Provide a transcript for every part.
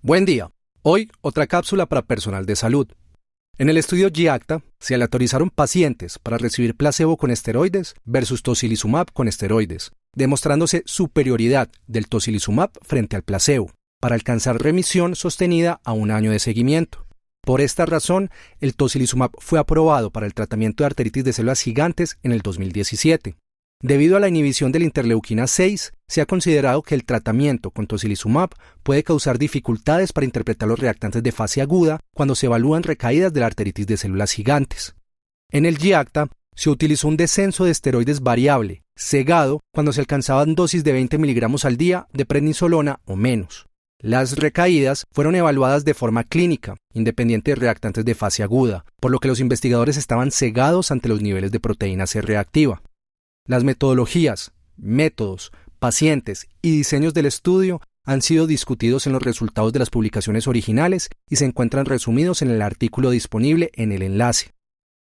Buen día. Hoy, otra cápsula para personal de salud. En el estudio GIACTA, se aleatorizaron pacientes para recibir placebo con esteroides versus tocilizumab con esteroides, demostrándose superioridad del tocilizumab frente al placebo, para alcanzar remisión sostenida a un año de seguimiento. Por esta razón, el tocilizumab fue aprobado para el tratamiento de arteritis de células gigantes en el 2017. Debido a la inhibición de la interleuquina 6, se ha considerado que el tratamiento con tocilizumab puede causar dificultades para interpretar los reactantes de fase aguda cuando se evalúan recaídas de la arteritis de células gigantes. En el GIACTA se utilizó un descenso de esteroides variable, cegado, cuando se alcanzaban dosis de 20 miligramos al día de prednisolona o menos. Las recaídas fueron evaluadas de forma clínica, independiente de reactantes de fase aguda, por lo que los investigadores estaban cegados ante los niveles de proteína C reactiva. Las metodologías, métodos, pacientes y diseños del estudio han sido discutidos en los resultados de las publicaciones originales y se encuentran resumidos en el artículo disponible en el enlace.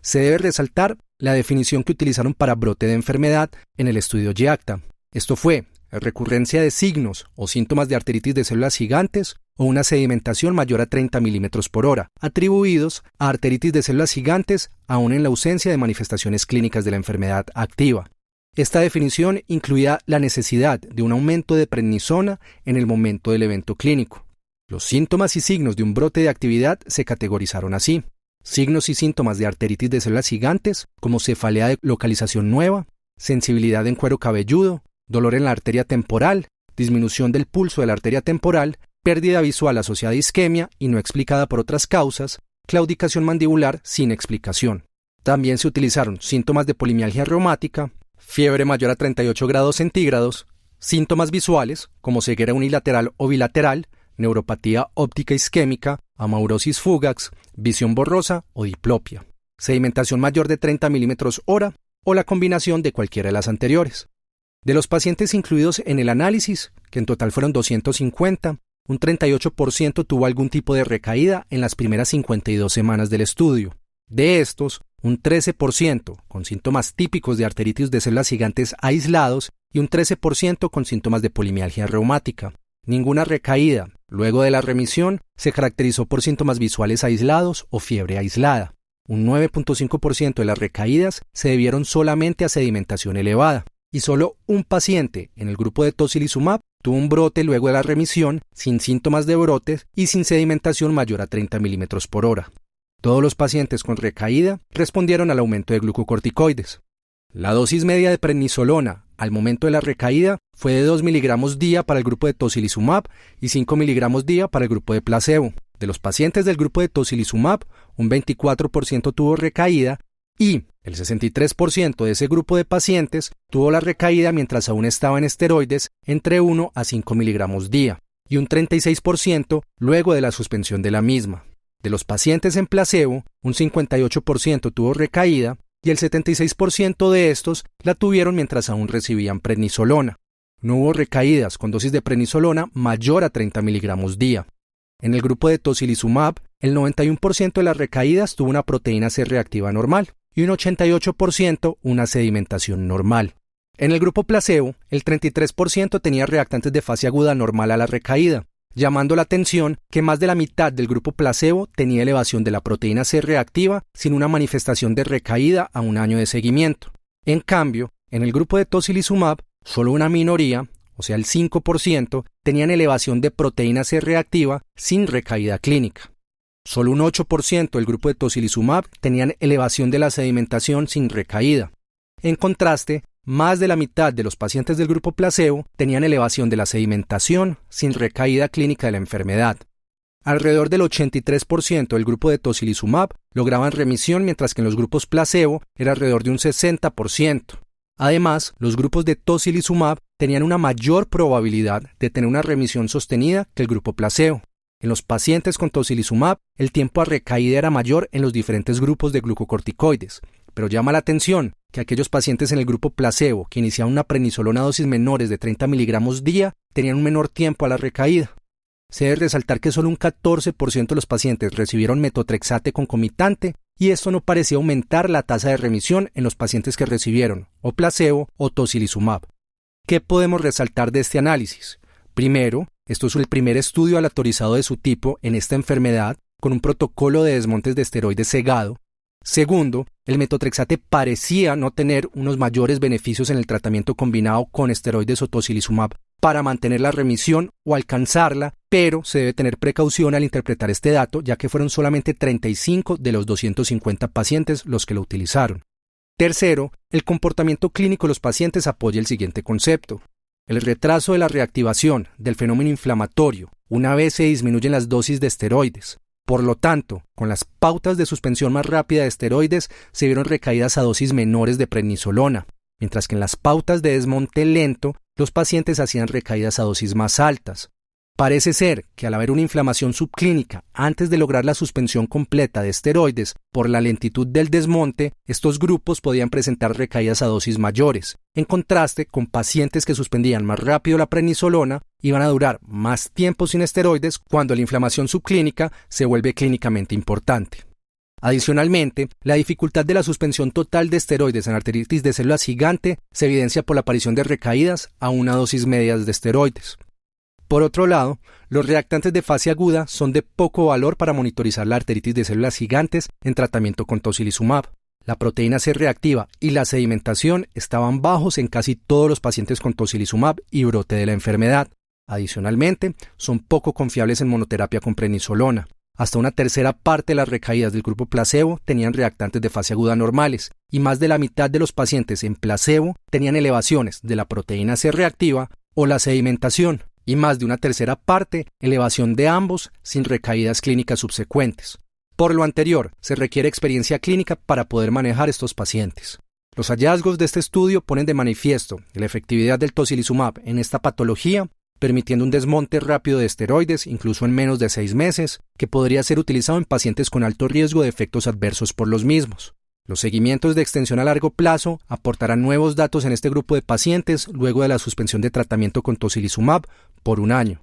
Se debe resaltar la definición que utilizaron para brote de enfermedad en el estudio GIACTA. Esto fue recurrencia de signos o síntomas de arteritis de células gigantes o una sedimentación mayor a 30 milímetros por hora, atribuidos a arteritis de células gigantes aún en la ausencia de manifestaciones clínicas de la enfermedad activa. Esta definición incluía la necesidad de un aumento de prednisona en el momento del evento clínico. Los síntomas y signos de un brote de actividad se categorizaron así: signos y síntomas de arteritis de células gigantes, como cefalea de localización nueva, sensibilidad en cuero cabelludo, dolor en la arteria temporal, disminución del pulso de la arteria temporal, pérdida visual asociada a isquemia y no explicada por otras causas, claudicación mandibular sin explicación. También se utilizaron síntomas de polimialgia reumática, fiebre mayor a 38 grados centígrados, síntomas visuales como ceguera unilateral o bilateral, neuropatía óptica isquémica, amaurosis fugax, visión borrosa o diplopia, sedimentación mayor de 30 milímetros hora o la combinación de cualquiera de las anteriores. De los pacientes incluidos en el análisis, que en total fueron 250, un 38% tuvo algún tipo de recaída en las primeras 52 semanas del estudio. De estos, un 13% con síntomas típicos de arteritis de células gigantes aislados y un 13% con síntomas de polimialgia reumática. Ninguna recaída, luego de la remisión, se caracterizó por síntomas visuales aislados o fiebre aislada. Un 9.5% de las recaídas se debieron solamente a sedimentación elevada, y solo un paciente en el grupo de tocilizumab tuvo un brote luego de la remisión sin síntomas de brotes y sin sedimentación mayor a 30 milímetros por hora. Todos los pacientes con recaída respondieron al aumento de glucocorticoides. La dosis media de prednisolona al momento de la recaída fue de 2 miligramos día para el grupo de tocilizumab y 5 miligramos día para el grupo de placebo. De los pacientes del grupo de tocilizumab, un 24% tuvo recaída y el 63% de ese grupo de pacientes tuvo la recaída mientras aún estaba en esteroides entre 1 a 5 miligramos día y un 36% luego de la suspensión de la misma. De los pacientes en placebo, un 58% tuvo recaída y el 76% de estos la tuvieron mientras aún recibían prednisolona. No hubo recaídas con dosis de prednisolona mayor a 30 miligramos día. En el grupo de tocilizumab, el 91% de las recaídas tuvo una proteína C reactiva normal y un 88% una sedimentación normal. En el grupo placebo, el 33% tenía reactantes de fase aguda normal a la recaída, llamando la atención que más de la mitad del grupo placebo tenía elevación de la proteína C reactiva sin una manifestación de recaída a un año de seguimiento. En cambio, en el grupo de tocilizumab, solo una minoría, o sea el 5%, tenían elevación de proteína C reactiva sin recaída clínica. Solo un 8% del grupo de tocilizumab tenían elevación de la sedimentación sin recaída. En contraste, más de la mitad de los pacientes del grupo placebo tenían elevación de la sedimentación sin recaída clínica de la enfermedad. Alrededor del 83% del grupo de tocilizumab lograban remisión, mientras que en los grupos placebo era alrededor de un 60%. Además, los grupos de tocilizumab tenían una mayor probabilidad de tener una remisión sostenida que el grupo placebo. En los pacientes con tocilizumab, el tiempo a recaída era mayor en los diferentes grupos de glucocorticoides, pero llama la atención que aquellos pacientes en el grupo placebo que iniciaban una prednisolona a dosis menores de 30 miligramos día tenían un menor tiempo a la recaída. Se debe resaltar que solo un 14% de los pacientes recibieron metotrexate concomitante y esto no parecía aumentar la tasa de remisión en los pacientes que recibieron o placebo o tocilizumab. ¿Qué podemos resaltar de este análisis? Primero, Esto es el primer estudio aleatorizado de su tipo en esta enfermedad con un protocolo de desmontes de esteroides cegado. Segundo, el metotrexate parecía no tener unos mayores beneficios en el tratamiento combinado con esteroides o tocilizumab para mantener la remisión o alcanzarla, pero se debe tener precaución al interpretar este dato, ya que fueron solamente 35 de los 250 pacientes los que lo utilizaron. Tercero, el comportamiento clínico de los pacientes apoya el siguiente concepto. El retraso de la reactivación del fenómeno inflamatorio una vez se disminuyen las dosis de esteroides. Por lo tanto, con las pautas de suspensión más rápida de esteroides se vieron recaídas a dosis menores de prednisolona, mientras que en las pautas de desmonte lento los pacientes hacían recaídas a dosis más altas. Parece ser que al haber una inflamación subclínica antes de lograr la suspensión completa de esteroides por la lentitud del desmonte, estos grupos podían presentar recaídas a dosis mayores. En contraste, con pacientes que suspendían más rápido la prednisolona, iban a durar más tiempo sin esteroides cuando la inflamación subclínica se vuelve clínicamente importante. Adicionalmente, la dificultad de la suspensión total de esteroides en arteritis de células gigante se evidencia por la aparición de recaídas a una dosis media de esteroides. Por otro lado, los reactantes de fase aguda son de poco valor para monitorizar la arteritis de células gigantes en tratamiento con tocilizumab. La proteína C reactiva y la sedimentación estaban bajos en casi todos los pacientes con tocilizumab y brote de la enfermedad. Adicionalmente, son poco confiables en monoterapia con prednisolona. Hasta una tercera parte de las recaídas del grupo placebo tenían reactantes de fase aguda normales y más de la mitad de los pacientes en placebo tenían elevaciones de la proteína C reactiva o la sedimentación, y más de una tercera parte elevación de ambos sin recaídas clínicas subsecuentes. Por lo anterior, se requiere experiencia clínica para poder manejar estos pacientes. Los hallazgos de este estudio ponen de manifiesto la efectividad del tocilizumab en esta patología, permitiendo un desmonte rápido de esteroides, incluso en menos de 6 meses, que podría ser utilizado en pacientes con alto riesgo de efectos adversos por los mismos. Los seguimientos de extensión a largo plazo aportarán nuevos datos en este grupo de pacientes luego de la suspensión de tratamiento con tocilizumab por 1 año.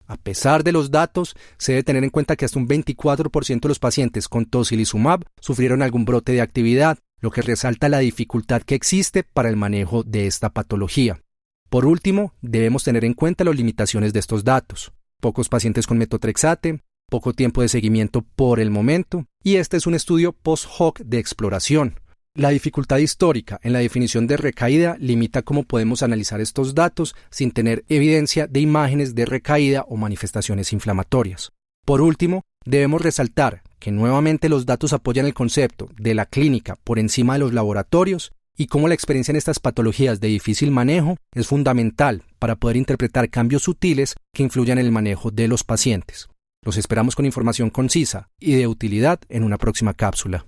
A pesar de los datos, se debe tener en cuenta que hasta un 24% de los pacientes con tocilizumab sufrieron algún brote de actividad, lo que resalta la dificultad que existe para el manejo de esta patología. Por último, debemos tener en cuenta las limitaciones de estos datos. Pocos pacientes con metotrexate, poco tiempo de seguimiento por el momento, y este es un estudio post-hoc de exploración. La dificultad histórica en la definición de recaída limita cómo podemos analizar estos datos sin tener evidencia de imágenes de recaída o manifestaciones inflamatorias. Por último, debemos resaltar que nuevamente los datos apoyan el concepto de la clínica por encima de los laboratorios y cómo la experiencia en estas patologías de difícil manejo es fundamental para poder interpretar cambios sutiles que influyan en el manejo de los pacientes. Los esperamos con información concisa y de utilidad en una próxima cápsula.